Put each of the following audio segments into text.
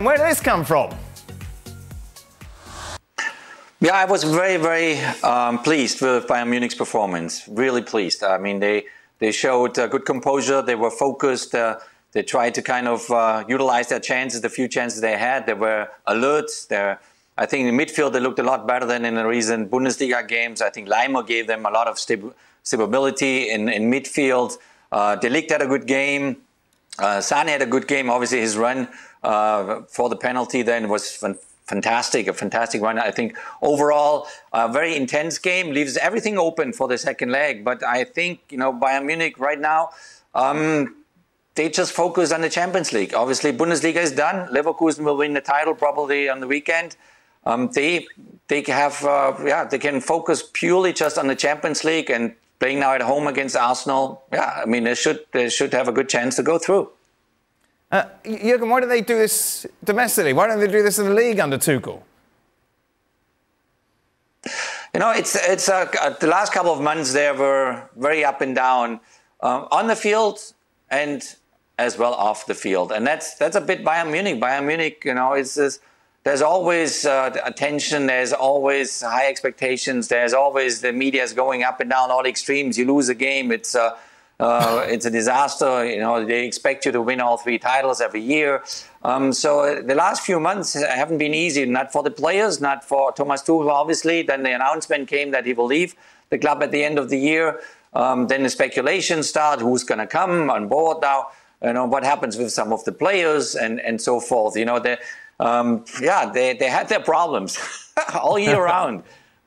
Where did this come from? Yeah, I was very, very pleased with Bayern Munich's performance. Really pleased. I mean, they showed good composure. They were focused. They tried to kind of utilize their chances, the few chances they had. They were alert. I think in midfield they looked a lot better than in the recent Bundesliga games. I think Leimer gave them a lot of stability in midfield. De Ligt had a good game. Sane had a good game. Obviously, his run for the penalty then was fantastic, a fantastic run. I think overall, a very intense game, leaves everything open for the second leg. But I think, you know, Bayern Munich right now, they just focus on the Champions League. Obviously, Bundesliga is done. Leverkusen will win the title probably on the weekend. They can focus purely just on the Champions League and playing now at home against Arsenal. Yeah, I mean, they should have a good chance to go through. Jurgen, why don't they do this domestically? Why don't they do this in the league under Tuchel? You know, it's the last couple of months they were very up and down on the field and as well off the field, and that's a bit Bayern Munich. Bayern Munich, you know, there's always attention, there's always high expectations, there's always the media's going up and down all extremes. You lose a game, it's a disaster. You know, they expect you to win all 3 titles every year. So the last few months haven't been easy, not for the players, not for Thomas Tuchel, obviously. Then the announcement came that he will leave the club at the end of the year. Then the speculation started, who's going to come on board now, you know, what happens with some of the players and so forth. You know, they had their problems all year round,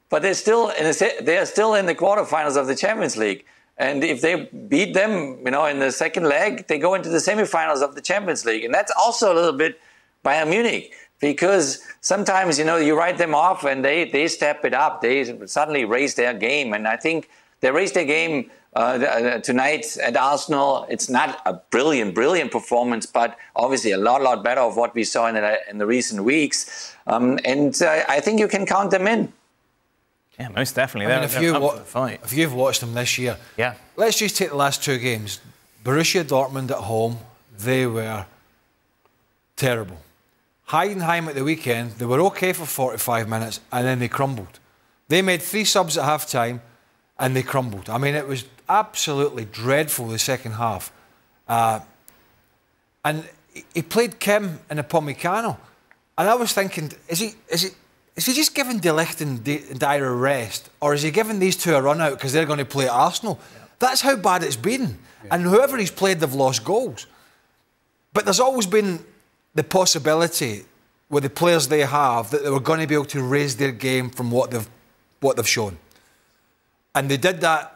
but they're still in the quarterfinals of the Champions League. And if they beat them, you know, in the second leg, they go into the semifinals of the Champions League. And that's also a little bit Bayern Munich, because sometimes, you know, you write them off and they step it up. They suddenly raise their game. And I think they raised their game tonight at Arsenal. It's not a brilliant performance, but obviously a lot better of what we saw in the recent weeks. I think you can count them in. Yeah, most definitely. I mean, if you've watched them this year, yeah. Let's just take the last 2 games. Borussia Dortmund at home, they were terrible. Heidenheim at the weekend, they were okay for 45 minutes and then they crumbled. They made 3 subs at half-time and they crumbled. I mean, it was absolutely dreadful, the second half. And he played Kim and Upamecano. And I was thinking, is he just giving De Ligt and Dyer a rest? Or is he giving these 2 a run out because they're going to play at Arsenal? Yeah. That's how bad it's been. Yeah. And whoever he's played, they've lost goals. But there's always been the possibility with the players they have that they were going to be able to raise their game from what they've shown. And they did that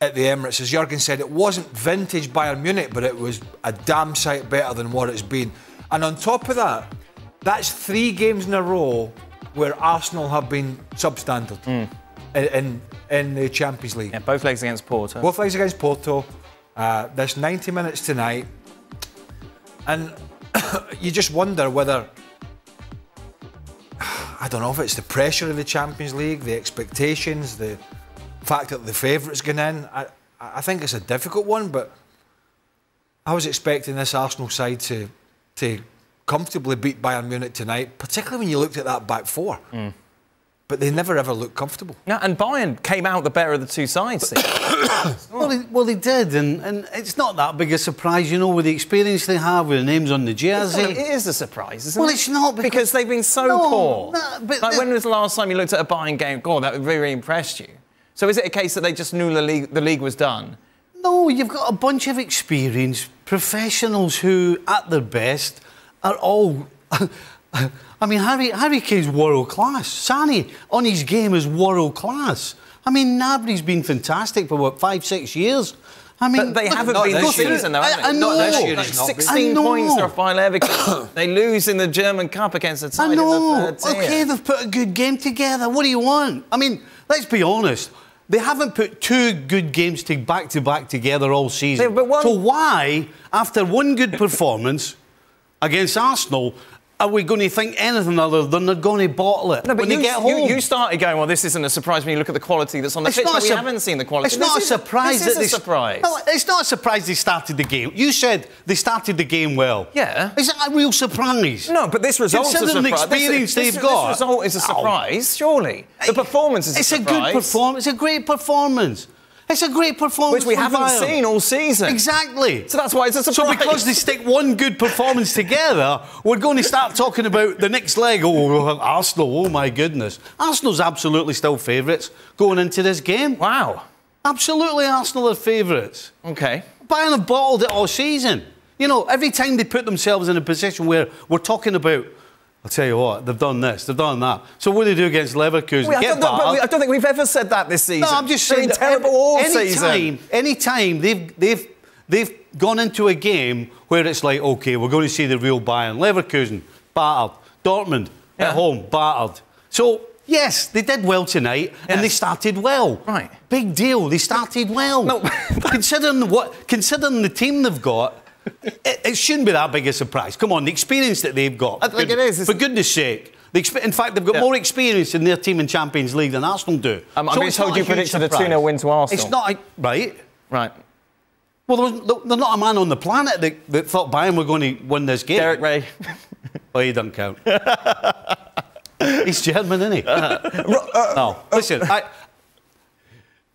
at the Emirates. As Jurgen said, it wasn't vintage Bayern Munich, but it was a damn sight better than what it's been. And on top of that, that's 3 games in a row where Arsenal have been substandard in the Champions League. Yeah, both legs against Porto. Both legs against Porto. There's 90 minutes tonight. And you just wonder whether, I don't know if it's the pressure of the Champions League, the expectations, the fact that the favourite's gone in. I think it's a difficult one, but I was expecting this Arsenal side to comfortably beat Bayern Munich tonight, particularly when you looked at that back 4. But they never ever looked comfortable. No, and Bayern came out the better of the 2 sides. well, they did, and it's not that big a surprise, you know, with the experience they have, with the names on the jersey. Well, it is a surprise, isn't it? Well, it's not because they've been so poor. No, but like, when was the last time you looked at a Bayern game? God, that really impressed you. So is it a case that they just knew the league was done? No, you've got a bunch of experienced professionals who, at their best, are all... I mean, Harry Kane's world class. Sane, on his game, is world class. I mean, Gnabry's been fantastic for, what, 5-6 years? I mean... But they haven't been this season, though, have they? Not this year, like 16 points off by Leverkusen. They lose in the German Cup against a side in the 3rd tier. OK, they've put a good game together. What do you want? I mean, let's be honest. They haven't put 2 good games back-to-back together all season. So why, after 1 good performance against Arsenal, are we going to think anything other than they're going to bottle it when they get home? You started going, well, this isn't a surprise when you look at the quality that's on the pitch. We haven't seen the quality. It's not a surprise. This is a surprise. No, it's not a surprise they started the game. You said they started the game well. Yeah. Is it a real surprise? No, but this result's a surprise. Considering the experience they've got. This result is a surprise, surely. The performance is a surprise. It's a good performance. It's a great performance. It's a great performance. Which we haven't seen all season. Exactly. So that's why it's a surprise. So because they stick one good performance together, we're going to start talking about the next leg. Oh, Arsenal, oh my goodness. Arsenal's absolutely still favourites going into this game. Wow. Absolutely Arsenal are favourites. OK. Bayern have bottled it all season. You know, every time they put themselves in a position where we're talking about, I'll tell you what, they've done this, they've done that. So what do they do against Leverkusen? I don't think we've ever said that this season. No, I'm just saying that terrible all season. Any time they've gone into a game where it's like, OK, we're going to see the real Bayern. Leverkusen, battered. Dortmund, at home, battered. So, yes, they did well tonight, and they started well. Right. Big deal, they started well. No. Considering the team they've got, it shouldn't be that big a surprise. Come on, the experience that they've got. I think it is. For goodness sake. In fact, they've got more experience in their team in Champions League than Arsenal do. I'm being told you predicted a 2-0 win to Arsenal. It's not... Right? Right. Well, there's not a man on the planet that thought Bayern were going to win this game. Derek Ray. Oh, he doesn't count. He's German, isn't he? No. Listen,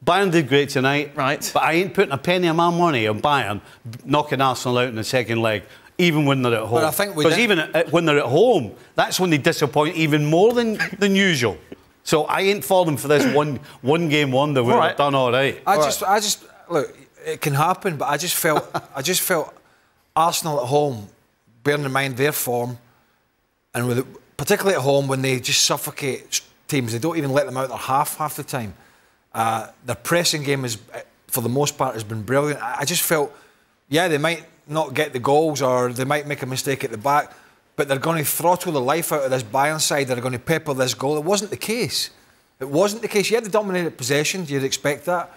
Bayern did great tonight, right? But I ain't putting a penny of my money on Bayern knocking Arsenal out in the second leg, even when they're at home. But I think because even when they're at home, that's when they disappoint even more than usual. So I ain't falling for this one game wonder where they've done all right. I just look. It can happen, but I just felt Arsenal at home, bearing in mind their form, and particularly at home when they just suffocate teams. They don't even let them out their half the time. Their pressing game is, for the most part, has been brilliant. I just felt, yeah, they might not get the goals or they might make a mistake at the back, but they're going to throttle the life out of this Bayern side. They're going to pepper this goal. It wasn't the case. It wasn't the case. You had the dominated possession. You'd expect that.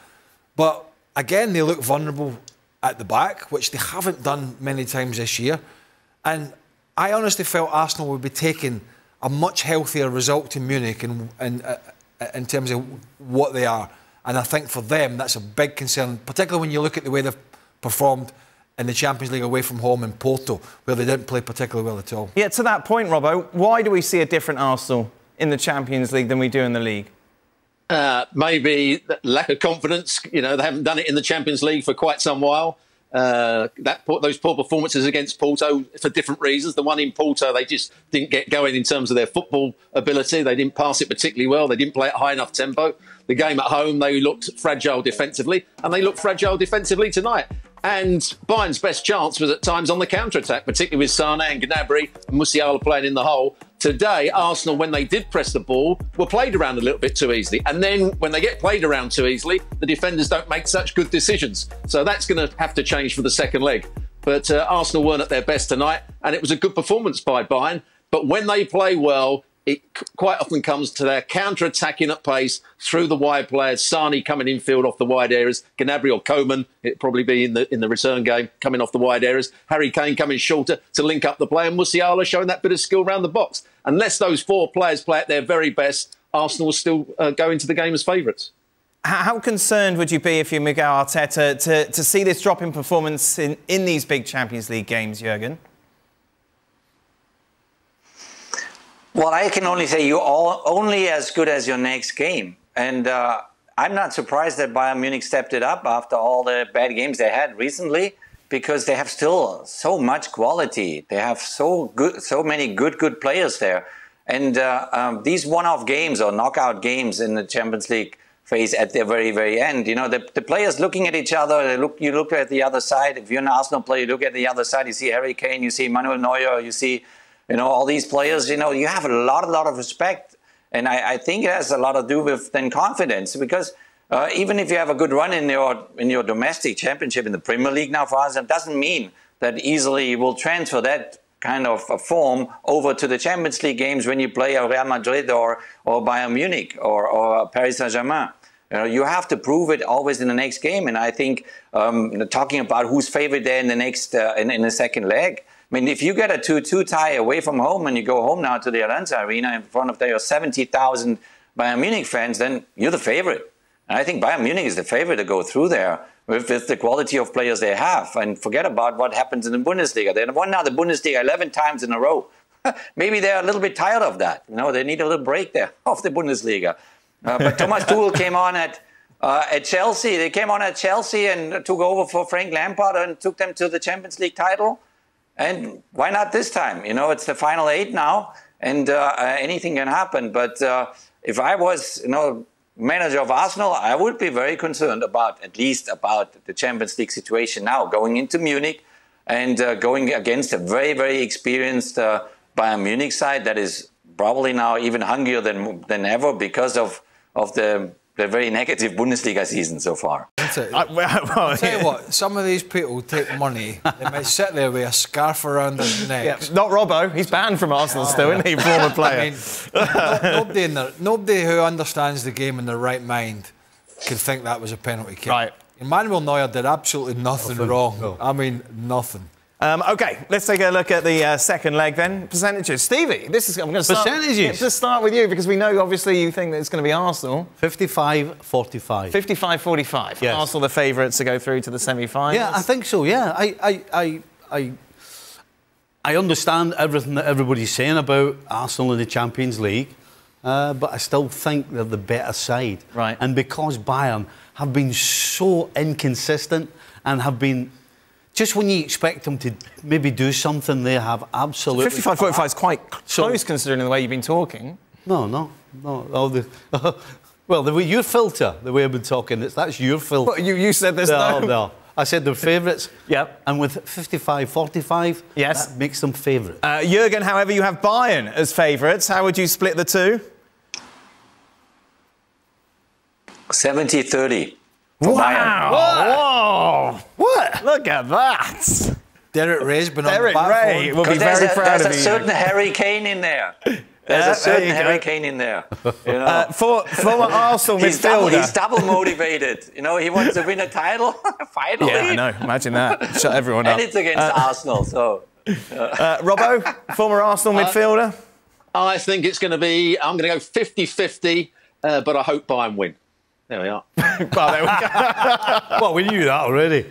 But again, they look vulnerable at the back, which they haven't done many times this year. And I honestly felt Arsenal would be taking a much healthier result to Munich in terms of what they are. And I think for them, that's a big concern, particularly when you look at the way they've performed in the Champions League away from home in Porto, where they didn't play particularly well at all. Yeah, to that point, Robbo, why do we see a different Arsenal in the Champions League than we do in the league? Maybe lack of confidence. You know, they haven't done it in the Champions League for quite some while. Those poor performances against Porto for different reasons. The one in Porto, they just didn't get going in terms of their football ability. They didn't pass it particularly well. They didn't play at high enough tempo. The game at home, they looked fragile defensively, and they looked fragile defensively tonight. And Bayern's best chance was at times on the counter-attack, particularly with Sane and Gnabry and Musiala playing in the hole. Today, Arsenal, when they did press the ball, were played around a little bit too easily. And then when they get played around too easily, the defenders don't make such good decisions. So that's going to have to change for the second leg. But Arsenal weren't at their best tonight, and it was a good performance by Bayern. But when they play well, it quite often comes to their counter-attacking at pace through the wide players. Sane coming infield off the wide areas. Gnabry or Coman, it'd probably be in the return game, coming off the wide areas. Harry Kane coming shorter to link up the play. And Musiala showing that bit of skill around the box. Unless those four players play at their very best, Arsenal will still go into the game as favourites. How concerned would you be if you're Miguel Arteta to see this drop in performance in these big Champions League games, Jurgen? Well, I can only say you're only as good as your next game. And I'm not surprised that Bayern Munich stepped it up after all the bad games they had recently, because they have still so much quality. They have so many good players there. And these one-off games or knockout games in the Champions League phase at the very, very end, you know, the players looking at each other, you look at the other side. If you're an Arsenal player, you look at the other side, you see Harry Kane, you see Manuel Neuer, you see, you know, all these players, you know, you have a lot of respect. And I think it has a lot to do with then confidence, because even if you have a good run in your domestic championship in the Premier League now for us, it doesn't mean that easily you will transfer that kind of a form over to the Champions League games when you play a Real Madrid or Bayern Munich or Paris Saint-Germain. You know, you have to prove it always in the next game. And I think talking about who's favourite there in the next in the second leg, mean, if you get a 2-2 tie away from home and you go home now to the Allianz Arena in front of your 70,000 Bayern Munich fans, then you're the favorite. And I think Bayern Munich is the favorite to go through there with the quality of players they have. And forget about what happens in the Bundesliga. They've won now the Bundesliga 11 times in a row. Maybe they're a little bit tired of that. You know, they need a little break there of the Bundesliga. But Thomas Tuchel came on at Chelsea. They came on at Chelsea and took over for Frank Lampard and took them to the Champions League title. And why not this time? You know, it's the final 8 now, and anything can happen. But if I was, you know, manager of Arsenal, I would be very concerned at least about the Champions League situation now, going into Munich and going against a very, very experienced Bayern Munich side that is probably now even hungrier than ever because of the very negative Bundesliga season so far. I'll tell you what, some of these people take money, they might sit there with a scarf around their necks. Yeah, not Robbo, he's banned from Arsenal still, isn't he, former player? I mean, nobody who understands the game in their right mind could think that was a penalty kick. Right. Manuel Neuer did absolutely nothing wrong. No. I mean, nothing. OK, let's take a look at the second leg then. Percentages. Stevie, I'm going to start. Percentages? Let's start with you because we know, obviously, you think that it's going to be Arsenal. 55-45. 55-45. Yes. Arsenal the favourites to go through to the semi-finals. Yeah, I think so, yeah. I understand everything that everybody's saying about Arsenal in the Champions League, but I still think they're the better side. Right. And because Bayern have been so inconsistent and have been... Just when you expect them to maybe do something, they have absolutely... 55-45 is quite close considering the way you've been talking. No. Well, the way your filter, the way I've been talking, that's your filter. But you said there's no. I said they're favourites. Yep. And with 55-45, yes, that makes them favourite. Jurgen, however, you have Bayern as favourites. How would you split the two? 70-30. Wow! Whoa! What? Look at that! Derek Ray's been on the platform. will be very proud of you. There's a certain Harry Kane in there. There's a certain Harry Kane in there. You know? Former Arsenal midfielder. He's double motivated. You know, he wants to win a title finally. Yeah, I know. Imagine that. Shut everyone up. And it's against Arsenal, so. Robbo, former Arsenal midfielder. I think it's going to be. I'm going to go 50-50, but I hope Bayern win. There we are. Well, there we go. Well, we knew that already.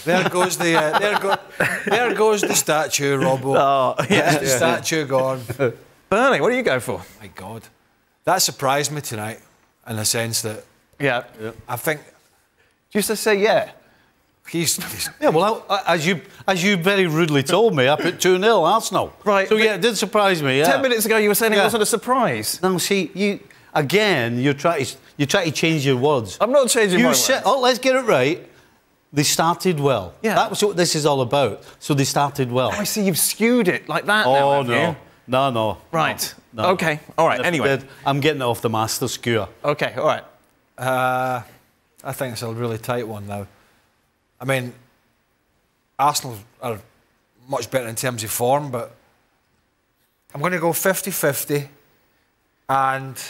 There goes the statue, Robbo. Oh, yeah. The statue gone. Burley, what do you go for? My God, that surprised me tonight, in the sense that I think. Just to say, yeah. Yeah, well, as you very rudely told me, I put 2-0 Arsenal. Right. So yeah, it did surprise me. Yeah. 10 minutes ago, you were saying it wasn't a surprise. No, see, you try to change your words. I'm not changing my words. Oh, let's get it right. They started well. Yeah. That was what this is all about. So they started well. Oh, I see. You've skewed it like that now, Oh, have no. you? No. Right. No. OK. All right. Anyway. I'm getting it off the master skewer. OK. All right. I think it's a really tight one now. I mean, Arsenal are much better in terms of form, but I'm going to go 50-50 and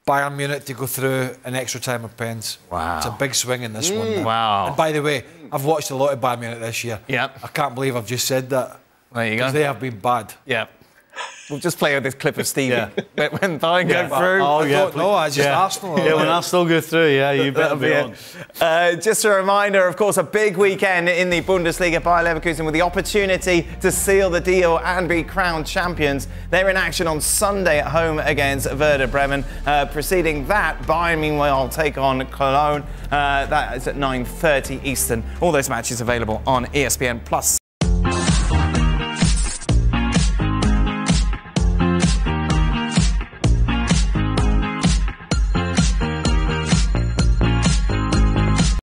Bayern Munich to go through an extra time of pens. Wow. It's a big swing in this one. Wow. And by the way, I've watched a lot of Bayern Munich this year. Yep. I can't believe I've just said that. There you go. Because they have been bad. Yeah. We'll just play with this clip of Stevie. When Bayern go through. Oh, yeah. No, I just Arsenal. Yeah, when Arsenal go through, you better be on. Just a reminder, of course, a big weekend in the Bundesliga. Bayer Leverkusen with the opportunity to seal the deal and be crowned champions. They're in action on Sunday at home against Werder Bremen. Preceding that, Bayern, meanwhile, take on Cologne. That is at 9:30 Eastern. All those matches available on ESPN+.